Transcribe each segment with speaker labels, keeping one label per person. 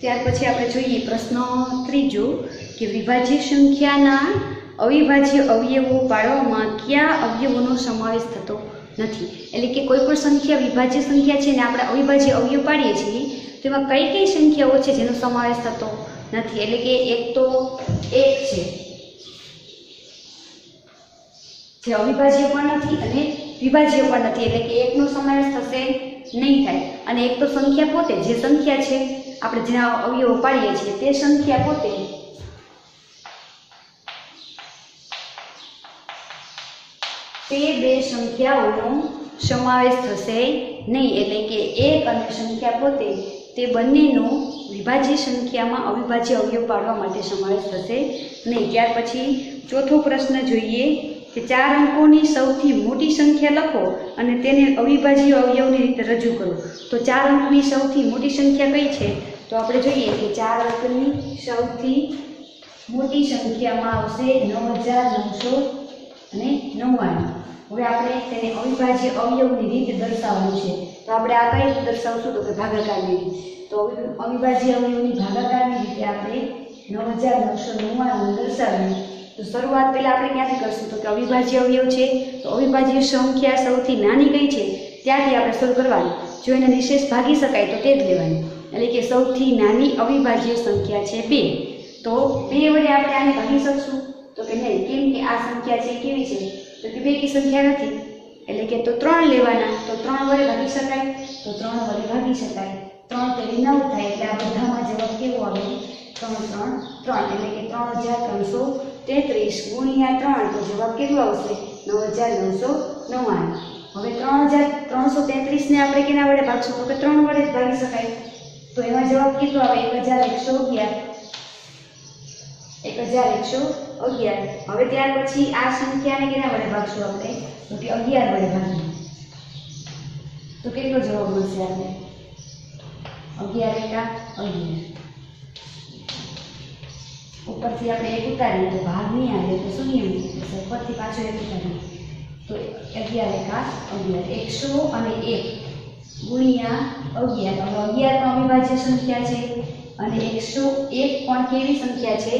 Speaker 1: ત્યાર પછી આપણે જોઈએ પ્રશ્ન ત્રીજો કે વિભાજ્ય સંખ્યાના અવિભાજ્ય અવયવો પાડવામાં કયા અવયવોનો સમાવેશ થતો નથી? એટલે કે કોઈ પણ સંખ્યા વિભાજ્ય સંખ્યા છે ને આપણે અવિભાજ્ય અવયવ પાડીએ છીએ તેમાં કઈ કઈ સંખ્યાઓ છે જેનો સમાવેશ થતો નથી? એટલે કે એક તો એક છે જે અવિભાજ્ય પણ નથી અને વિભાજ્ય પણ નથી, એટલે કે એકનો સમાવેશ થશે નહીં થાય. અને એક તો સંખ્યા પોતે, જે સંખ્યા છે આપણે જેના અવયવો પાડીએ છીએ તે સંખ્યા પોતે તે બે સંખ્યાઓનો સમાવેશ થશે નહીં. એટલે કે એક અને સંખ્યા પોતે તે બંનેનો વિભાજ્ય સંખ્યામાં અવિભાજ્ય અવયવ પાડવા માટે સમાવેશ થશે નહીં. ત્યાર પછી ચોથો પ્રશ્ન જોઈએ કે 4 અંકોની સૌથી મોટી સંખ્યા લખો અને તેને અવિભાજ્ય અવયવની રીતે રજૂ કરો. તો 4 અંકની સૌથી મોટી સંખ્યા કઈ છે? તો આપણે જોઈએ કે 4 અંકની સૌથી મોટી સંખ્યામાં આવશે 9999. હવે આપણે તેને અવિભાજ્ય અવયવની રીતે દર્શાવવાનું છે. તો આપણે આ કઈ રીતે દર્શાવશું? તો કે ભાગાકારની રીતે. તો અવિભાજ્ય અવયવની ભાગાકારની રીતે આપણે 9999 દર્શાવીએ. તો શરૂઆત પહેલા આપણે ક્યાંથી કરશું? તો કે અવિભાજ્ય અવયવ છે તો અવિભાજ્ય સંખ્યા સૌથી નાની કઈ છે ત્યાંથી આપણે શરૂ કરવાની. જો એને નિશેષ ભાગી શકાય તો તે જ લેવાની. એટલે કે સૌથી નાની અવિભાજ્ય સંખ્યા છે 2. તો 2 વડે આપણે આને ભાગી શકશું? તો કે નહીં, કેમ કે આ સંખ્યા છે કેવી છે? તો કે 2 કી સંખ્યા નથી, એટલે કે તો 3 લેવાના. તો 3 વડે ભાગી શકાય? તો 3 વડે ભાગી શકાય. 3 તેરી 9 થાય, એટલે આ બધામાં જવાબ કેવો આવે? 3 3 3, એટલે કે 3333 ગુણ્યા 3, તો જવાબ કેટલો આવશે? 9999. હવે 3333 ને આપણે કેના વડે ભાગશું? તો કે 3 વડે જ ભાગી શકાય. તો એમાં જવાબ કેટલો આવે? 1111. 1111. હવે ત્યાર પછી આ સંખ્યાને કેના વડે ભાગશું આપણે? તો કે 11 વડે ભાગીએ. તો કેટલો જવાબ મળશે આપણે? 11 એકા 11. ઉપરથી આપણે 1 ઉતારીએ તો ભાગ નહીં આવે તો શૂન્ય મૂકીએ. ઉપરથી પાછો 1 ઉતારીએ તો 11 એકા 11. 101 ગુણ્યા 11. હવે 11 પણ અવિભાજ્ય સંખ્યા છે અને 101 પણ કેવી સંખ્યા છે?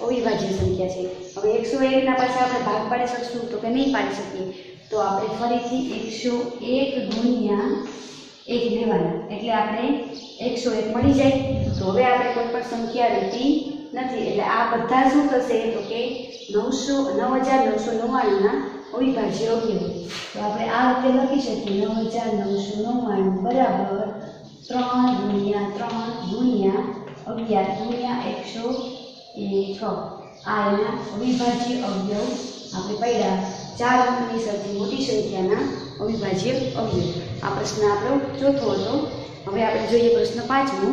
Speaker 1: અવિભાજ્ય સંખ્યા છે. હવે 101 ના પાછા આપણે ભાગ પાડી શકશું? તો કે નહીં પાડી શકીએ. તો આપણે ફરીથી 101 ગુણ્યા 1 લેવાના, એટલે આપણે 101 મળી જાય. તો હવે આપણે કોઈ પણ સંખ્યા રહેતી નથી, એટલે આ બધા શું થશે? તો કે 9999 ના અવિભાજ્ય અવયવો. તો આપણે આ રીતે લખી શકીએ 9999 બરાબર 3 ગુણ્યા 3 ગુણ્યા 11 ગુણ્યા 101. આ એના અવિભાજ્ય અવયવ આપણે પડ્યા. 4 અંકની સૌથી મોટી સંખ્યાના અવિભાજ્ય અવયવ. આ પ્રશ્ન આપણો ચોથો હતો. હવે આપણે જોઈએ પ્રશ્ન 5મો.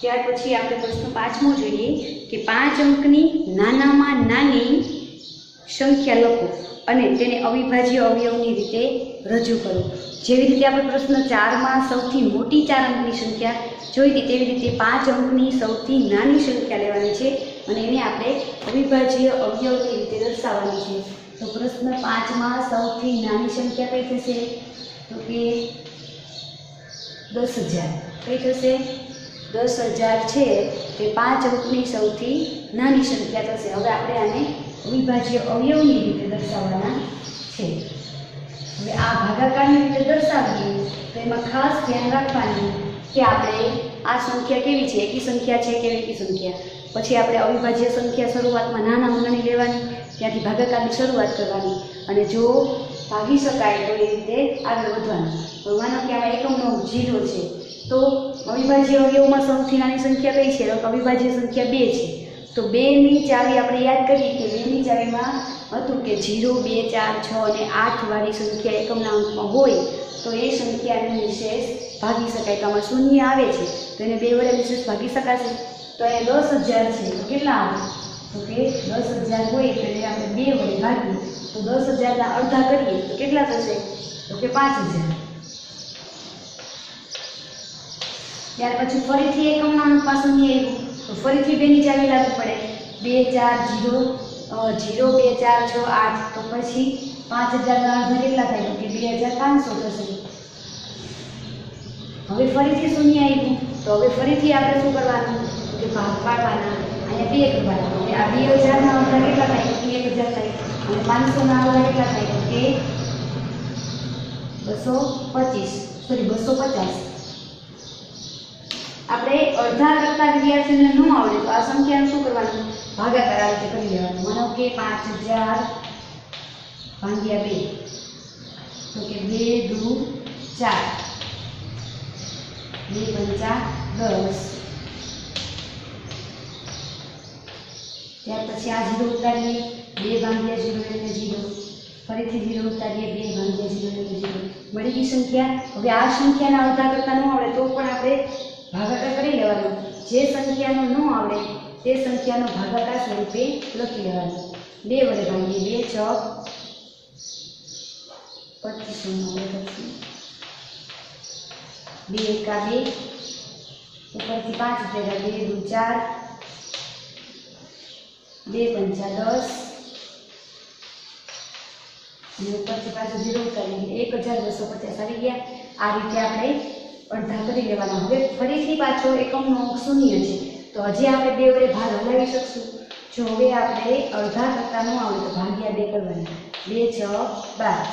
Speaker 1: ત્યાર પછી આપણે પ્રશ્ન 5મો જોઈએ કે 5 અંકની નાનામાં નાની સંખ્યા લખો અને તેને અવિભાજ્ય અવયવની રીતે રજૂ કરો. જેવી રીતે આપણે પ્રશ્ન 4માં સૌથી મોટી 4 અંકની સંખ્યા જોઈ હતી તેવી રીતે 5 અંકની સૌથી નાની સંખ્યા લેવાની છે અને એને આપણે અવિભાજ્ય અવયવની રીતે દર્શાવવાની છે. તો પ્રશ્ન 5માં સૌથી નાની સંખ્યા કઈ થશે? તો કે 10000. કઈ થશે? 10000 છે તે 5 અંકની સૌથી નાની સંખ્યા થશે. હવે આપણે આને અવિભાજ્ય અવયવની રીતે દર્શાવવાના છે. હવે આ ભાગાકારની રીતે દર્શાવીએ તો એમાં ખાસ ધ્યાન રાખવાનું કે આપણે આ સંખ્યા કેવી છે? એકી સંખ્યા છે કે એકી સંખ્યા? પછી આપણે અવિભાજ્ય સંખ્યા શરૂઆતમાં નાનામાં નાની લેવાની, ત્યાંથી ભાગાકારની શરૂઆત કરવાની અને જો ભાગી શકાય તો એ રીતે આગળ વધવાનું. હવે માનો કે આમાં એકમનો 0 છે તો અવિભાજ્ય અવયવમાં સૌથી નાની સંખ્યા કઈ છે? તો અવિભાજ્ય સંખ્યા 2 છે. તો 2 ની ચાવી આપણે યાદ કરીએ કે 2 ની ચાવીમાં હતું કે 0 2 4 6 અને 8 વાળી સંખ્યા એકમના અંકમાં હોય તો એ સંખ્યાને નિશેષ ભાગી શકાય. તો આમાં શૂન્ય આવે છે તો એને 2 વડે નિશેષ ભાગી શકાશે. તો અહીંયા 10000 છે તો કેટલા આવે? તો કે 10000 હોય તો એને આપણે 2 વડે ભાગીએ તો 10000 ના અડધા કરીએ તો કેટલા થશે? તો કે 5000. ત્યાર પછી ફરીથી એકમના અંકમાં શૂન્ય આવ્યું તો ફરીથી 2 ની ચાવી લાગુ પડે. 2 4 0 0 2 4 6 8 તો પછી 5000 ના અડધા કેટલા થાય? તો કે 2500 થશે. હવે ફરીથી શૂન્ય આવ્યું તો હવે ફરીથી આપણે શું કરવાનું કે ભાગ પાડવાના, અહીંયા 2 કરવાના. આ 2000ના અડધા કેટલા થાય કે 1000 થાય, અને 500ના અડધા કેટલા થાય કે 250. આપણે અડધા કરતા વિદ્યાર્થીઓને ન આવડે તો આ સંખ્યાનું શું કરવાનું ભાગાકાર આ રીતે કરી લેવાનું. માનો કે 5000 ભાગ્યા 2 તો કે 2 દુ 4, 2 પંચા 10. ત્યાર પછી આ 0 ઉતારીએ, 2 ભાગ્યા 0 એટલે 0, ફરીથી 0 ઉતારીએ, 2 ભાગ્યા 0 એટલે 0. મળી ગઈ સંખ્યા. હવે આ સંખ્યાના અડધા કરતા ન આવડે તો પણ આપણે ભાગાકાર કરી લેવાનો. જે સંખ્યાનો ન આવડે તે સંખ્યાનો ભાગાકાર સ્વરૂપે લખી લેવાનો. 2 વડે ભાગીએ, 2 ચોક 25. 2 એકા 2, ઉપરથી 5 ઉતર્યા, 2 દુ 4, 2 પંચા 10, અને ઉપરથી પાછું 0 ઉતારીએ, 1250 આવી ગયા. આ રીતે આપણે અડધા કરી લેવાના. હવે ફરીથી પાછો એકમનો અંક શૂન્ય છે તો હજી આપણે 2 વડે ભાગ હલાવી શકશું. જો હવે આપણે અડધા કરતા ન આવડે તો ભાગ્યા 2 કરવાના. 2 6 12,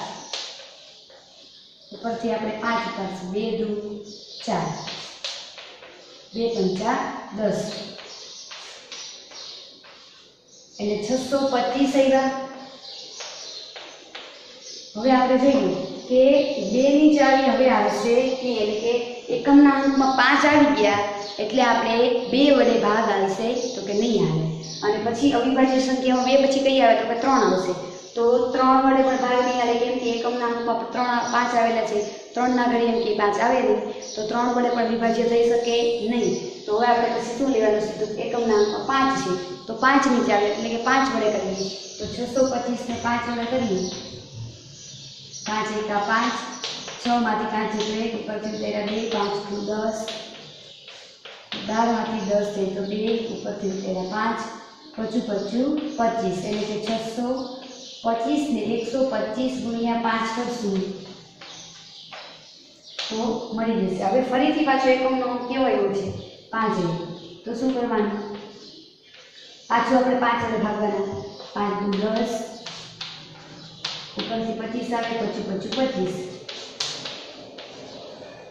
Speaker 1: ઉપરથી આપણે 5 ઉતારશું, 2 દુ 4, 2 પંચા 10, એટલે 625 આવ્યા. હવે આપણે જોઈએ કે 2 ની ચાવી હવે આવશે કે એટલે કે એકમના અંકમાં 5 આવી ગયા એટલે આપણે 2 વડે ભાગ આવશે તો કે નહીં આવે. અને પછી અવિભાજ્ય સંખ્યામાં 2 પછી કઈ આવે તો કે 3 આવશે. તો 3 વડે પણ ભાગ નહીં આવે કેમ કે એકમના અંકમાં 5 આવેલા છે, 3 ના ઘડી એમ કે 5 આવે નહીં તો 3 વડે પણ વિભાજ્ય થઈ શકે નહીં. તો હવે આપણે પછી શું લેવાનું છે તો એકમના અંકમાં 5 છે તો 5 નીચે આવે એટલે કે 5 વડે કરીએ તો 625 ને 5 વડે કરીએ, 5 એકા 5, 6 માંથી 5 એટલે ઉપરથી ઉતાર્યા 2, 5 દુ 10, 12 માંથી 10 છે તો 2, ઉપરથી ઉતાર્યા 5, પચું 25 એટલે કે 625 ને 125 ગુણ્યા 5 કરશું તો મળી જશે. હવે ફરીથી પાછો એકમનો અંક કેવો આવ્યો છે 5 તો શું કરવાનું પાછું આપણે 5 વડે ભાગવાના, 5 દુ 10, ઉપરથી 25 આવે, પચું 25,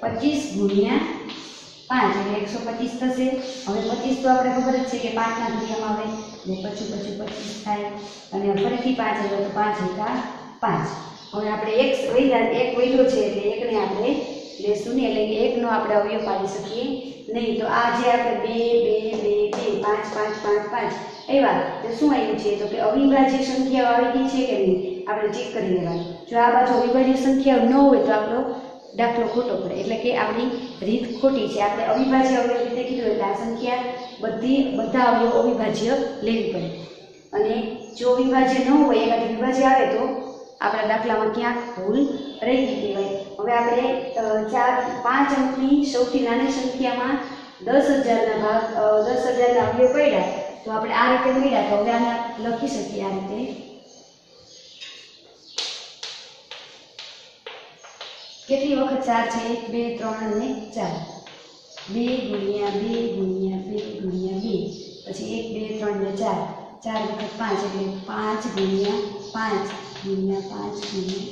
Speaker 1: 25 ગુણ્યા 5 એટલે 125 થશે. હવે 25 તો આપણે ખબર જ છે કે 5 ના ઘડિયામાં આવે એટલે પચું 25 થાય, અને ફરીથી 5 આવે તો 5 એકા 5. હવે આપણે એક વધ્યો છે એટલે એકને આપણે લેશું નહીં એટલે કે એકનો આપણે અવયવ પાડી શકીએ નહીં. તો આ જે આપણે 2 2 2 2 5 5 5 5 એવા તો શું આવ્યું છે તો કે અવિભાજ્ય સંખ્યાઓ આવી ગઈ છે કે નહીં આપણે ચેક કરી લેવાનું. જો આ બાજુ અવિભાજ્ય સંખ્યાઓ ન હોય તો આપણો દાખલો ખોટો પડે એટલે કે આપણી રીત ખોટી છે. આપણે અવિભાજ્ય અવયવ રીતે કીધું એટલે આ સંખ્યા બધા અવયવ અવિભાજ્ય લેવી પડે, અને જો અવિભાજ્ય ન હોય એમાંથી વિભાજ્ય આવે તો આપણા દાખલામાં ક્યાંક ભૂલ રહી ગઈ કહેવાય. હવે આપણે 5 અંકની સૌથી નાની સંખ્યામાં 10,000ના ભાગ 10,000ના અવયવ પડ્યા તો આપણે આ રીતે મળ્યા તો હવે આને લખી શકીએ આ રીતે. કેટલી વખત 4 છે 1 2 3 અને 4, 2 ગુણ્યા 2 ગુણ્યા 2 ગુણ્યા 2, પછી 1 2 3 ને 4, 4 વખત 5 એટલે 5 ગુણ્યા 5 ગુણ્યા 5 ગુણ્યા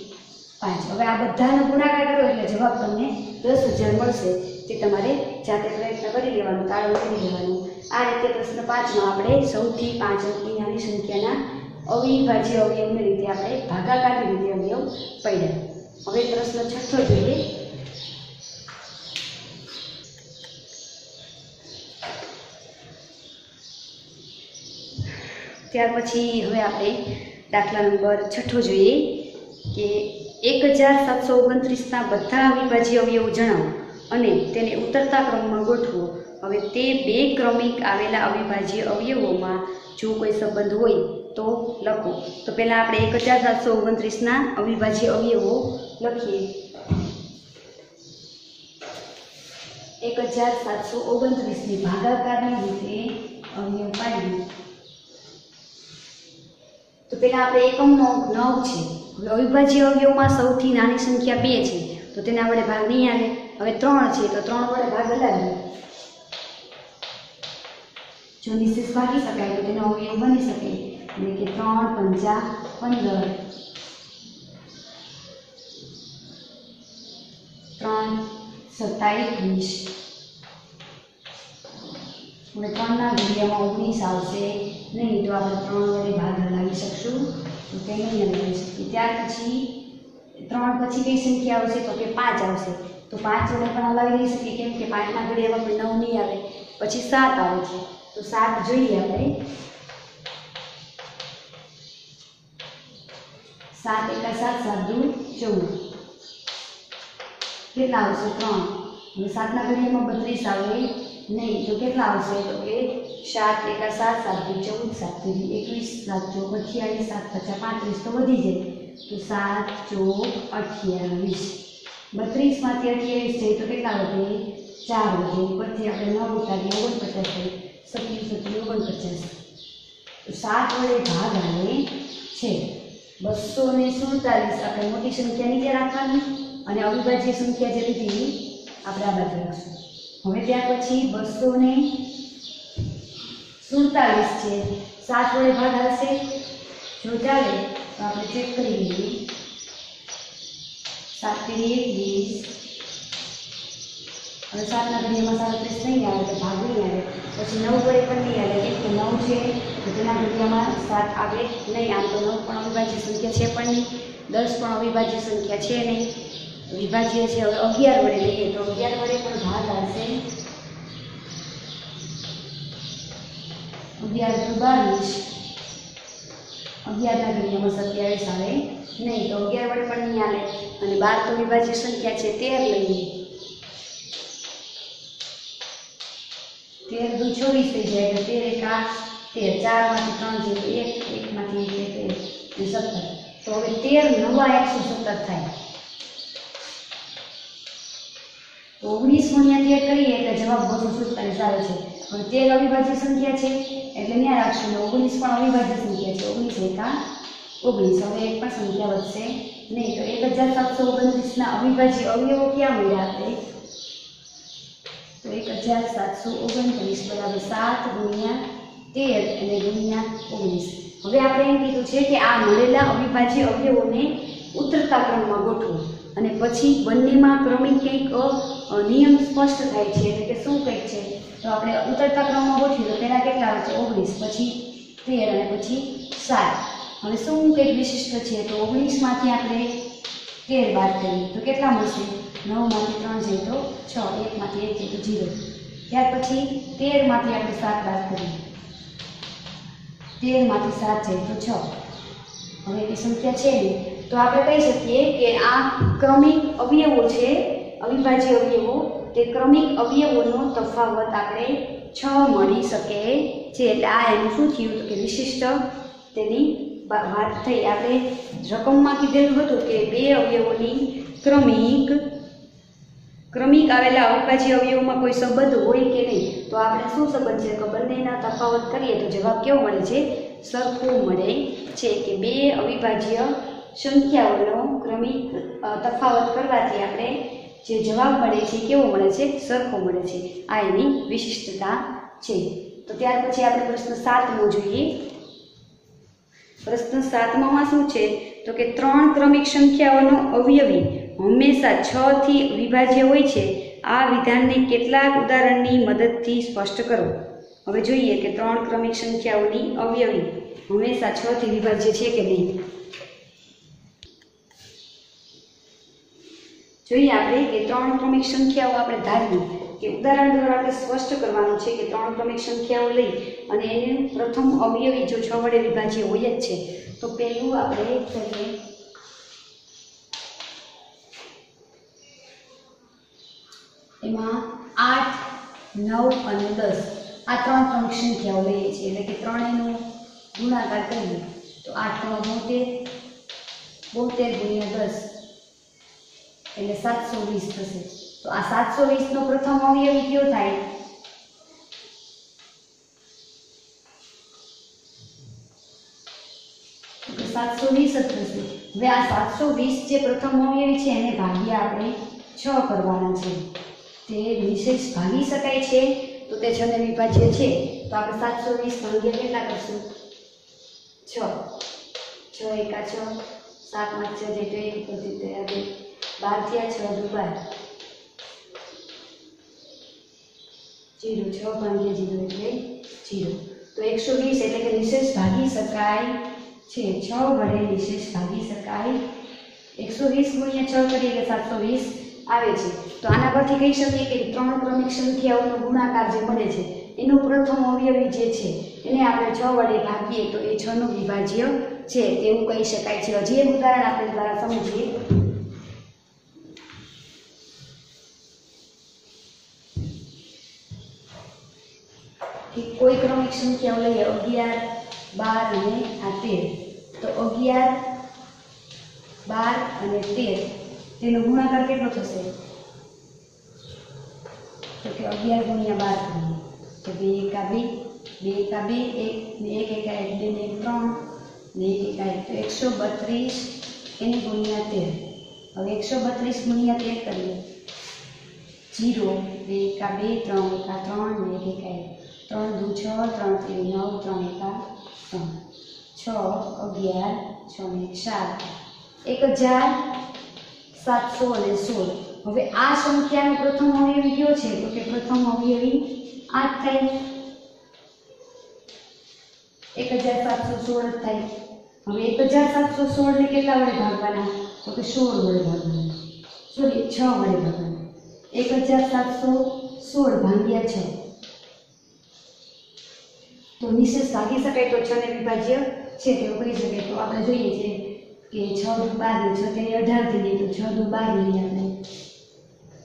Speaker 1: 5. હવે આ બધાનો ગુણાકાર કરો એટલે જવાબ તમને 10,000 મળશે. તે તમારે જાતે પ્રયત્ન કરી લેવાનો, તાળો કરી લેવાનું. આ રીતે પ્રશ્ન 5માં આપણે સૌથી 5 અંકની નાની સંખ્યાના અવિભાજ્ય અવયવની રીતે આપણે ભાગાકારની રીતે અવયવ પડ્યા. હવે પ્રશ્ન 6 જોઈએ. ત્યાર પછી હવે આપણે દાખલા નંબર 6 જોઈએ કે 1729ના બધા અવિભાજ્ય અવયવો જણાવો અને તેને ઉતરતા ક્રમમાં ગોઠવો. હવે તે 2 ક્રમિક આવેલા અવિભાજ્ય અવયવોમાં જો કોઈ સંબંધ હોય તો લખો. તો પહેલાં આપણે 1729ના અવિભાજ્ય અવયવો લખીએ. 1729ની ભાગાકારની રીતે અવયવ પાડીએ તો પહેલાં આપણે એકમનો અંક 9 છે. હવે અવિભાજ્ય અવયવમાં સૌથી નાની સંખ્યા 2 છે तो तेना वडे भाग नहीं आवे। हवे 3 छे तो 3 वडे भाग हलावीए। जो निशेष भागी शकाय तो तेनो अवयव बनी शके એટલે કે 3 पंचा 15 3 27 20 હવે 3 ના ઘડિયામાં 19 આવશે નહીં તો આપણે 3 વડે ભાગ હલાવી શકશું તો તે નહીં હલાવી શકીએ। ત્યાર પછી 3 પછી કઈ સંખ્યા આવશે તો કે 5 આવશે તો 5 વડે પણ હલાવી નહીં શકીએ કેમ કે 5 ના ઘડિયામાં પણ 9 નહીં આવે। પછી 7 આવે છે तो 7 જોઈએ આપણે 7 एका 7 7 दूर 14 કેટલા આવશે 3 અને 7 ના ઘડિયામાં 32 આવે નહીં તો કેટલા આવશે તો કે 7 એકા 7 7 दूर 14 7 दूर 21 7 ચોક 28 7 પચાસ 35 તો વધી જાય તો 7 ચોક 28 32 માંથી 28 જાય તો કેટલા વધે 4 વધે ઉપરથી આપણે 9 ઉતારીએ 49 થાય 27 49 तो 7 वडे भाग आवे छे 247 આપણે મોટી સંખ્યા નીચે રાખવાની અને અવિભાજ્ય સંખ્યા જે લીધી આપણે આ બાજુ રાખશું। હવે ત્યાર પછી 247 છે 7 વડે ભાગ આવશે જો ચાલે તો આપણે ચેક કરી લઈએ 7 તેરી 21 और 7 ના ઘડિયામાં 37 नहीं आवे तो भाग नहीं आवे પછી 9 वडे पण नहीं आवे केम के 9 છે તો તેના ઘડિયામાં 7 આવે નહીં આમ તો 9 પણ અવિભાજ્ય સંખ્યા છે પણ નહીં 10 પણ અવિભાજ્ય સંખ્યા છે નહીં વિભાજ્ય છે હવે 11 વડે લઈએ તો 11 વડે પણ ભાગ આવશે 11 તો 22 11 ના ઘડિયામાં 27 આવે નહીં તો 11 વડે પણ નહીં આવે અને 12 તો વિભાજ્ય સંખ્યા છે 13 લઈએ 13 दूर 24 થઈ જાય તો 13 એકા 13 4 માંથી 3 છે તો 1 માંથી 1 17 તો હવે 13 નવા 117 થાય તો 19 ગુણ્યા 13 કરીએ એટલે જવાબ 247 આવે છે। હવે 13 અવિભાજ્ય સંખ્યા છે એટલે ન્યા રાખશું 19 પણ અવિભાજ્ય સંખ્યા છે 19 એકા 19 હવે એક પણ સંખ્યા વધશે નહીં તો 1729 ના અવિભાજ્ય અવયવો ક્યાં મળ્યા આપણે तो 1729 बराबर 7 गुणिया 13 અને ગુણ્યા 19 હવે આપણે એમ કીધું છે કે આ મળેલા અવિભાજ્ય અવયવોને ઉતરતા ક્રમમાં ગોઠવો અને પછી બંનેમાં ક્રમિક કંઈક નિયમ સ્પષ્ટ થાય છે એટલે કે શું કંઈક છે તો આપણે ઉતરતા ક્રમમાં ગોઠવીએ તો પહેલા કેટલા આવે છે 19 પછી 13 અને પછી 7 હવે શું કંઈક વિશિષ્ટ છે તો 19 માંથી આપણે 13 બાદ કરીએ તો કેટલા મળશે 9 માંથી 3 જાય તો 6 1 માંથી 1 જાય તો 0 ત્યાર પછી 13 માંથી આપણે 7 બાદ કરીએ 13 માંથી 7 જાય તો 6 હવે એ સંખ્યા છે ને તો આપણે કહી શકીએ કે આ ક્રમિક અવયવો છે અવિભાજ્ય અવયવો તે ક્રમિક અવયવોનો તફાવત આપણે 6 મળી શકે છે એટલે આ એનું શું થયું તો કે વિશિષ્ટ તેની વાત થઈ। આપણે રકમમાં કીધેલું હતું કે બે અવયવોની ક્રમિક આવેલા અવિભાજ્ય અવયવોમાં કોઈ સંબંધ હોય કે નહીં તો આપણે શું સંબંધ છે કે બંનેના તફાવત કરીએ તો જવાબ કેવો મળે છે સરખો મળે છે કે બે અવિભાજ્ય સંખ્યાઓનો ક્રમિક તફાવત કરવાથી આપણે જે જવાબ મળે છે કેવો મળે છે સરખો મળે છે આ એની વિશિષ્ટતા છે। તો ત્યાર પછી આપણે પ્રશ્ન 7મો જોઈએ। प्रश्न 7માં શું છે તો કે 3 ક્રમિક સંખ્યાઓનો અવયવી હંમેશા 6 થી વિભાજ્ય હોય છે આ વિધાનને કેટલાક ઉદાહરણની મદદથી સ્પષ્ટ કરો। હવે જોઈએ કે 3 ક્રમિક સંખ્યાઓની અવયવી હંમેશા 6 થી વિભાજ્ય છે કે નહીં। જોઈએ આપણે કે 3 ક્રમિક સંખ્યાઓ આપણે ધારીએ કે ઉદાહરણ દ્વારા આપણે સ્પષ્ટ કરવાનું છે કે 3 ક્રમિક સંખ્યાઓ લઈ અને એનું પ્રથમ અવયવી જો 6 વડે વિભાજ્ય હોય જ છે તો પહેલું આપણે કરીએ એમાં 8 9 અને 10 આ 3 ક્રમિક સંખ્યાઓ લઈએ છીએ એટલે કે ત્રણેયનો ગુણાકાર કરીએ તો 8 72 ગુણ્યા 10 એટલે 720 થશે। तो आ 720 નો પ્રથમ અવયવી કયો થાય 720 થશે હવે આ 720 જે પ્રથમ અવયવી છે એને ભાગ્યા આપણે 6 કરવાના છે. તે નિશેષ ભાગી શકાય છે તો તે 6 ને વિભાજ્ય છે. તો આપણે 720 ભાગ્યા કેટલા કરશું? 6. 6 એકા 6, 7 માં 6 એટલે 1 પછી 12 થયા, 6 દુ 12. 0, 6 ભાગ્યા 0 એટલે 0. તો 120 એટલે કે નિશેષ ભાગી શકાય છે. 6 વડે નિશેષ ભાગી શકાય. 120 ગુણ્યા 6 કરીએ એટલે 720 આવે છે. તો આના પરથી કહી શકીએ કે ત્રણ ક્રમિક સંખ્યાઓનો ગુણાકાર જે મળે છે એનો પ્રથમ અવયવી જે છે એને આપણે 6 વડે ભાગીએ તો એ 6 નું વિભાજ્ય છે તેવું કહી શકાય છે. હજી એક ઉદાહરણ આપણે દ્વારા સમજીએ. કોઈ ક્રમિક સંખ્યાઓ લઈએ 11, 12 અને આ 13. તો 11, 12 અને 13 તેનો ગુણાકાર કેટલો થશે? તો કે 11 ગુણ્યા 12 તો 2 એકા 2, 2 એકા 2, 1 એકા 1, 2 ને 3 ને 1 એકા 1 તો 132 એને ગુણ્યા 13. હવે 132 ગુણ્યા 13 કરીએ. 0, 2 એકા 2, 3 એકા 3 ને 1 એકા 1. 3 દુ 6, 3 તેરી 9, 3 એકા 3. 6, 11, 6 ને 7, 1716 અને 16. હવે આ સંખ્યાનો પ્રથમ અવયવી કયો છે? તો કે પ્રથમ અવયવી 8 થાય. 1716 જ થાય. હવે 1716 ને કેટલા વડે ભાગવાના? તો કે 16 વડે ભાગવાના. સોરી 6 વડે ભાગવાના. 1716 ભાગ્યા 6. તો નિશેષ ભાગી શકાય તો 6 ને વિભાજ્ય છે તેવું કહી શકાય. તો આપણે જોઈએ છે કે 6 દુ 12 ને 6 તેને 18 થી લઈએ તો 6 દુ 12 લઈએ આપણે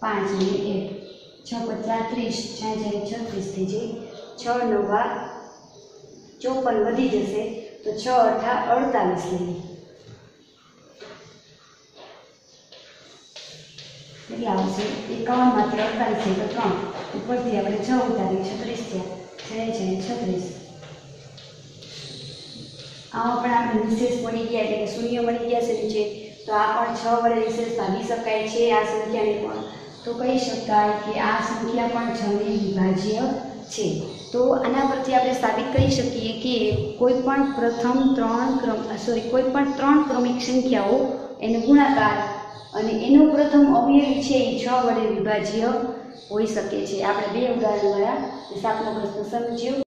Speaker 1: 5 ને 1, 6 × 30, 6 × 36 થઈ જાય. 6 × 9 = 54 વધી જશે તો 6 × 8 = 48 લઈએ. કેટલી આવશે? 51 માંથી 48 છે તો 3 ઉપરથી આપણે 6 ઉતારીએ 36 થયા. 6 × 36. આમાં પણ આપણે નિશેષ મળી ગયા એટલે કે શૂન્ય મળી ગયા છે નીચે. તો આ પણ 6 વડે નિશેષ ભાગી શકાય છે આ સંખ્યાને પણ. તો કહી શકાય કે આ સંખ્યા પણ 6 ને વિભાજ્ય છે. તો આના પરથી આપણે સાબિત કરી શકીએ કે કોઈ પણ ત્રણ ક્રમિક સંખ્યાઓ એનો ગુણાકાર અને એનો પ્રથમ અવયવી છે એ 6 વડે વિભાજ્ય હોઈ શકે છે. આપણે બે ઉદાહરણ દ્વારા 7મો પ્રશ્ન સમજ્યો.